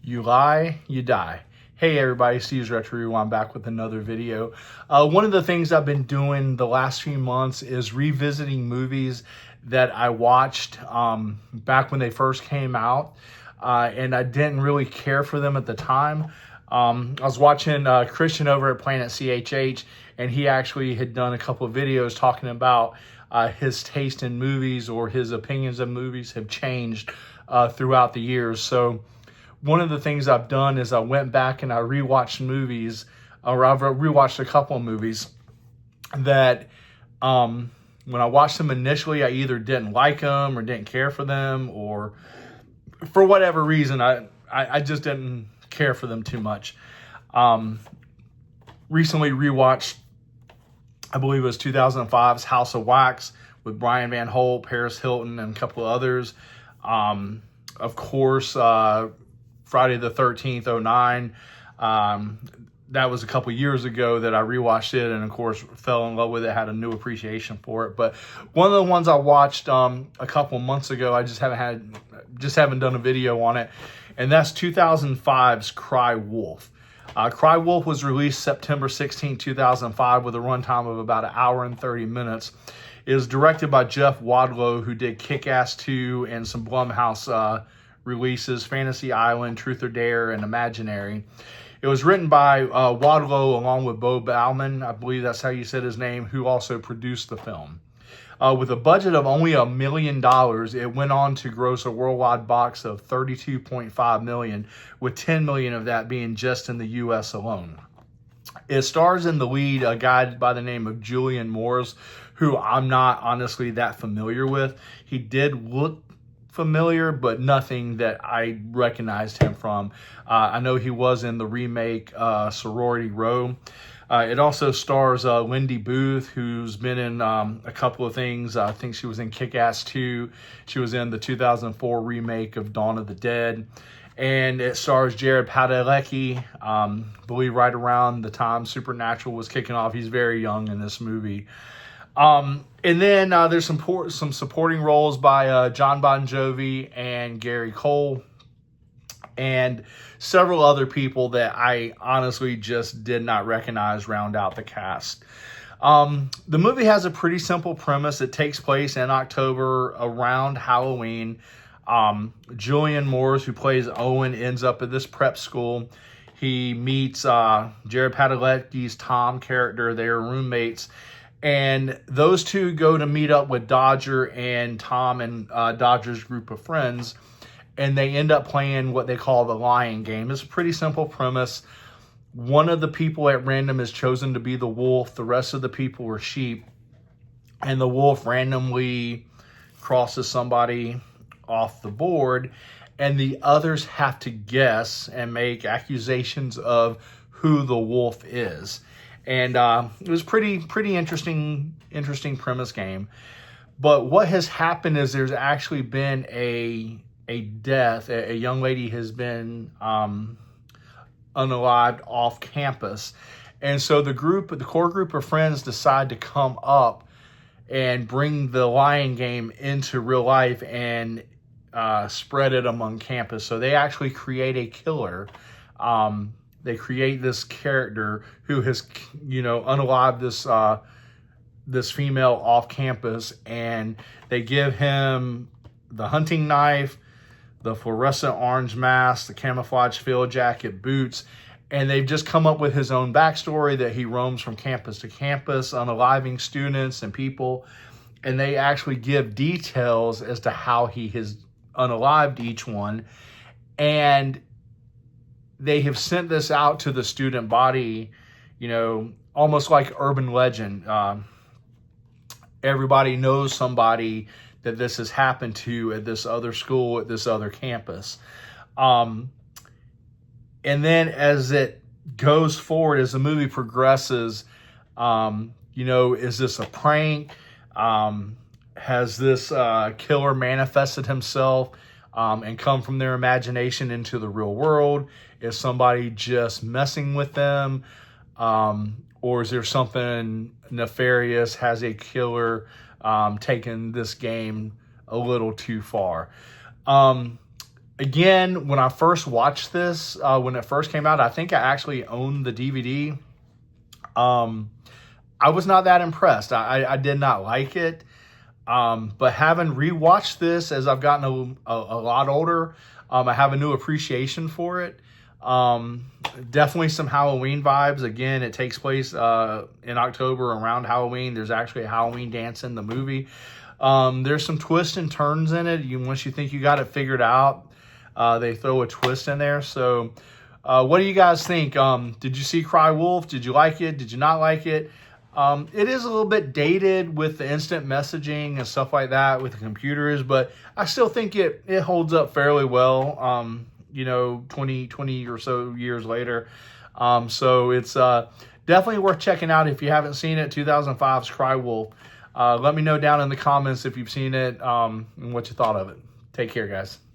You lie, you die. Hey everybody, Steve's Retro Rewind back with another video. One of the things I've been doing the last few months is revisiting movies that I watched back when they first came out, and I didn't really care for them at the time. I was watching Christian over at Planet CHH, and he actually had done a couple of videos talking about his taste in movies, or his opinions of movies have changed throughout the years. So one of the things I've done is I went back and I rewatched movies, or I've rewatched a couple of movies that when I watched them initially, I either didn't like them or didn't care for them, or for whatever reason, I just didn't care for them too much. Recently rewatched, I believe it was 2005's House of Wax with Brian Van Holt, Paris Hilton, and a couple of others. Of course, Friday the 13th, 09. That was a couple years ago that I rewatched it, and of course fell in love with it, had a new appreciation for it. But one of the ones I watched a couple months ago, I just haven't done a video on it, and that's 2005's Cry Wolf. Cry Wolf was released September 16, 2005 with a runtime of about 1 hour and 30 minutes. It is directed by Jeff Wadlow, who did Kick-Ass 2 and some Blumhouse releases, Fantasy Island, Truth or Dare, and Imaginary. It was written by Wadlow along with Bo Bauman, I believe that's how you said his name, who also produced the film. With a budget of only $1 million, it went on to gross a worldwide box of $32.5 million, with $10 million of that being just in the U.S. alone. It stars in the lead a guy by the name of Julian Moores, who I'm not honestly that familiar with. He did look familiar, but nothing that I recognized him from. I know he was in the remake Sorority Row. It also stars Lindy Booth, who's been in a couple of things. I think she was in Kick-Ass 2. She was in the 2004 remake of Dawn of the Dead. And it stars Jared Padalecki. I believe right around the time Supernatural was kicking off. He's very young in this movie. And then there's some supporting roles by John Bon Jovi and Gary Cole, and several other people that I honestly just did not recognize round out the cast. The movie has a pretty simple premise. It takes place in October around Halloween. Julian Moores, who plays Owen, ends up at this prep school. He meets Jared Padalecki's Tom character. They are roommates. And those two go to meet up with Dodger and Tom and Dodger's group of friends. And they end up playing what they call the lying game. It's a pretty simple premise. One of the people at random is chosen to be the wolf. The rest of the people are sheep. And the wolf randomly crosses somebody off the board. And the others have to guess and make accusations of who the wolf is. And it was pretty interesting premise game. But what has happened is there's actually been a death. A young lady has been unalived off campus. And so the core group of friends decide to come up and bring the lying game into real life and spread it among campus. So they actually create a killer. They create this character who has, unalived this female off campus, and they give him the hunting knife, the fluorescent orange mask, the camouflage field jacket, boots, and they've just come up with his own backstory that he roams from campus to campus, unaliving students and people, and they actually give details as to how he has unalived each one, and they have sent this out to the student body, almost like urban legend. Everybody knows somebody that this has happened to at this other school, at this other campus. And then as it goes forward, as the movie progresses, is this a prank? Has this killer manifested himself and come from their imagination into the real world? Is somebody just messing with them? Or is there something nefarious? Has a killer taken this game a little too far? Again, when I first watched this, when it first came out, I think I actually owned the DVD. I was not that impressed. I did not like it. But having rewatched this as I've gotten a lot older, I have a new appreciation for it. Definitely some Halloween vibes. Again, it takes place in October around Halloween. There's actually a Halloween dance in the movie. There's some twists and turns in it. Once you think you got it figured out, they throw a twist in there. So what do you guys think? Did you see Cry Wolf? Did you like it? Did you not like it? It is a little bit dated with the instant messaging and stuff like that with the computers, but I still think it holds up fairly well, 20 or so years later. So it's definitely worth checking out if you haven't seen it, 2005's Cry Wolf. Let me know down in the comments if you've seen it and what you thought of it. Take care, guys.